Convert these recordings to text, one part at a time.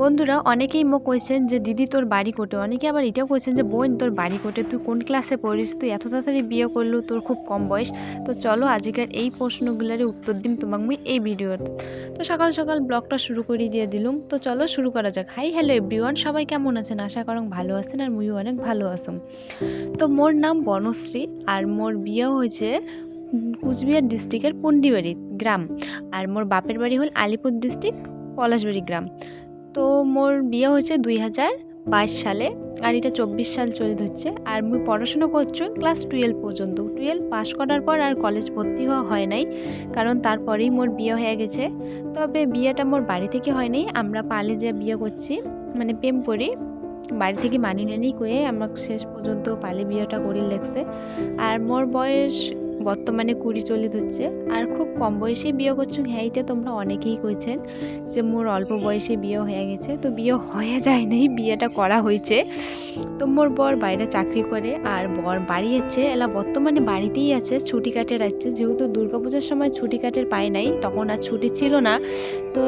বন্ধুরা অনেকেই মোক কইছেন যে দিদি তোর বাড়ি কোটে, অনেকে আবার এটাও কইছেন যে বোন তোর বাড়ি কোটে, তুই কোন ক্লাসে পড়িস, তুই এত তাড়াতাড়ি বিয়ে করলু, তোর খুব কম বয়স। তো চলো আজকের এই প্রশ্নগুলোর উত্তর দিম তোমাক মুই এই ভিডিওতে। তো সকাল সকাল ব্লগটা শুরু করে দিয়ে দিলুম। তো চলো শুরু করা যাক। হাই হ্যালো এভরিওয়ান, সবাই কেমন আছেন? আশা করং ভালো আছেন আর মুইও অনেক ভালো আছম। তো মোর নাম বনশ্রী আর মোর বিয়ে হয়েছে কুচবিহার ডিস্ট্রিক্টের পুন্ডিবাড়ি গ্রাম। আর মোর বাপের বাড়ি হল আলিপুর ডিস্ট্রিক্ট পলাশবাড়ি গ্রাম। তো মোর বিয়ে হয়েছে 2022 সালে আর এটা 24 সাল চলে হচ্ছে। আর মুই পড়াশোনা করছি ক্লাস 12 পর্যন্ত। 12 পাস করার পর আর কলেজ ভর্তি হওয়া হয় নাই, কারণ তারপরেই মোর বিয়ে হয়ে গেছে। তবে বিয়েটা মোর বাড়ি থেকে হয় নাই, আমরা পালে যে বিয়ে করছি, মানে প্রেম করি, বাড়ি থেকে মানি নেনি কয়ে আমরা শেষ পর্যন্ত পালে বিয়েটা করি লেগছে। আর মোর বয়স বর্তমানে 20 চলে হচ্ছে। আর খুব কম বয়সে বিয়ে করছি, হ্যাঁ এটা তোমরা অনেকেই কইছেন যে মোর অল্প বয়সে বিয়ে হয়ে গেছে। তো বিয়ে হয়ে যায় নাই, বিয়েটা করা হয়েছে। তো মোর বর বাইরে চাকরি করে আর বর বাড়ি আছে, এলা বর্তমানে বাড়িতেই আছে, ছুটি কাটে রাখছে। যেহেতু দুর্গাপূজার সময় ছুটি কাটের পায় নাই, তখন আর ছুটি ছিল না। তো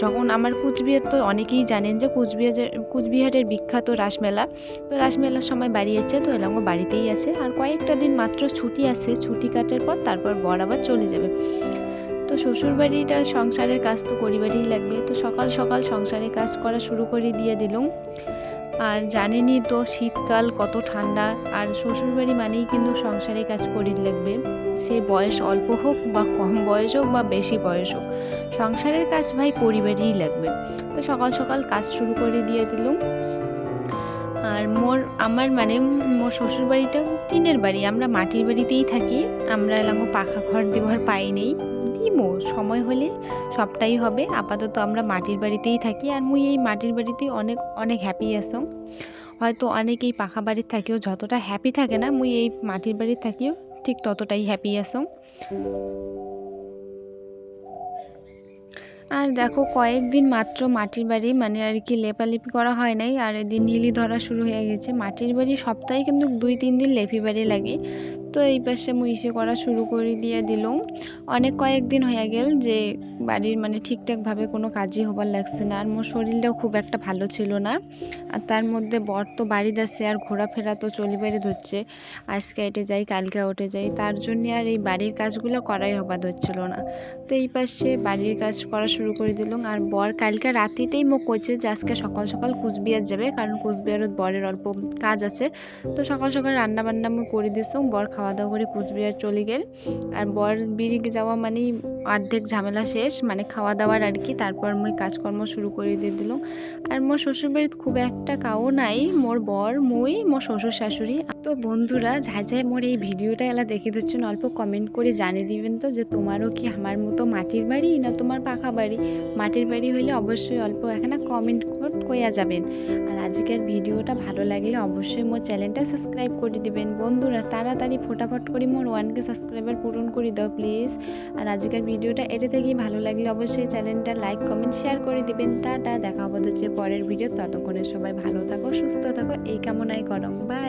যখন আমার কুচবিহার, তো অনেকেই জানেন যে কুচবিহারের বিখ্যাত রাসমেলা, তো রাসমেলার সময় বাড়ি আছে, তো এলাম বাড়িতেই আছে। আর কয়েকটা দিন মাত্র ছুটি আছে, ছুটি কাটার পর তারপর বর আবার চলে যাবে। তো শ্বশুরবাড়িটা সংসারের কাজ তো করিবারই লাগবে। তো সকাল সকাল সংসারের কাজ করা শুরু করে দিয়ে দিলুম। আর জানেনই তো শীতকাল কত ঠান্ডা, আর শ্বশুরবাড়ি মানেই কিন্তু সংসারের কাজ করি লাগবে, সে বয়স অল্প হোক বা কম বয়স হোক বা বেশি বয়স হোক, সংসারের কাজ ভাই পরিবারই লাগবে। তো সকাল সকাল কাজ শুরু করে দিয়ে দিলুম। আর আমার মানে মোর শ্বশুরবাড়িটা টিনের বাড়ি, আমরা মাটির বাড়িতেই থাকি। আমরা এলাঙ্গো পাখা ঘর দেওয়ার পাই নেই, দিমো সময় হলে সবটাই হবে। আপাতত আমরা মাটির বাড়িতেই থাকি, আর মুই এই মাটির বাড়িতেই অনেক অনেক হ্যাপি আছং। হয়তো অনেকেই পাখা বাড়ির থাকিও যতটা হ্যাপি থাকে না, মুই এই মাটির বাড়ির থাকিও ঠিক ততটাই হ্যাপি আছং। আর দেখো কয়েকদিন মাত্র মাটির বাড়ি, মানে আর কি লেপালেপি করা হয় নাই, আর এদিন নীলি ধরা শুরু হয়ে গেছে। মাটির বাড়ি সপ্তাহে কিন্তু 2-3 দিন লেপি বাড়ি লাগে। তো এই পাশে মুই ইসে করা শুরু করে দিয়ে দিলুম। অনেক কয়েকদিন হয়ে গেল যে বাড়ির মানে ঠিকঠাকভাবে কোনো কাজই হবার লাগছে না, আর মোর শরীরটাও খুব একটা ভালো ছিল না। আর তার মধ্যে বর তো বাড়িতে আছে, আর ঘোরাফেরা তো চলিবারই ধরছে, আজকে এটে যাই কালকে ওটে যাই, তার জন্য আর এই বাড়ির কাজগুলো করাই হবার ধরছিল না। তো এই পাশে বাড়ির কাজ করা শুরু করে দিলাম। আর বর কালকে রাতিতেই মোক কইছে যে আজকে সকাল সকাল কুচবিহার যাবে, কারণ কুচবিহারত বরের অল্প কাজ আছে। তো সকাল সকাল রান্না বান্না আমি করে দিছো, বর খাওয়া দাওয়া করে কুচবিহার চলে গেল। আর বর বিড়ি যাওয়া মানেই অর্ধেক ঝামেলা শেষ, মানে খাওয়া দাওয়ার আর কি। তারপর মুই কাজকর্ম শুরু করে দিয়ে দিলাম। আর মোর শ্বশুরবাড়িতে খুব একটা কাও নাই, মোর বর, মুই, মোর শ্বশুর শাশুড়ি। তো বন্ধুরা যাই যাই মোর এই ভিডিওটা এলা দেখে দিচ্ছেন, অল্প কমেন্ট করে জানিয়ে দিবেন তো যে তোমারও কি আমার মতো মাটির বাড়ি না তোমার পাকা বাড়ি। মাটির বাড়ি হইলে অবশ্যই অল্প এখানে কমেন্ট কইয়া যাবেন। আর আজকের ভিডিওটা ভালো লাগলে অবশ্যই মোর চ্যানেলটা সাবস্ক্রাইব করে দিবেন। বন্ধুরা তাড়াতাড়ি ফটাফট করে মোর 1K সাবস্ক্রাইবার পূরণ করে দাও প্লিজ। আর আজকের ভিডিওটা এটা থেকেই ভালো লাগলে অবশ্যই চ্যানেলটা লাইক কমেন্ট শেয়ার করে দিবেন। টাটা, দেখা হবে হচ্ছে পরের ভিডিও। ততক্ষণে সবাই ভালো থাকো, সুস্থ থাকো, এই কামনাই করো। বাই।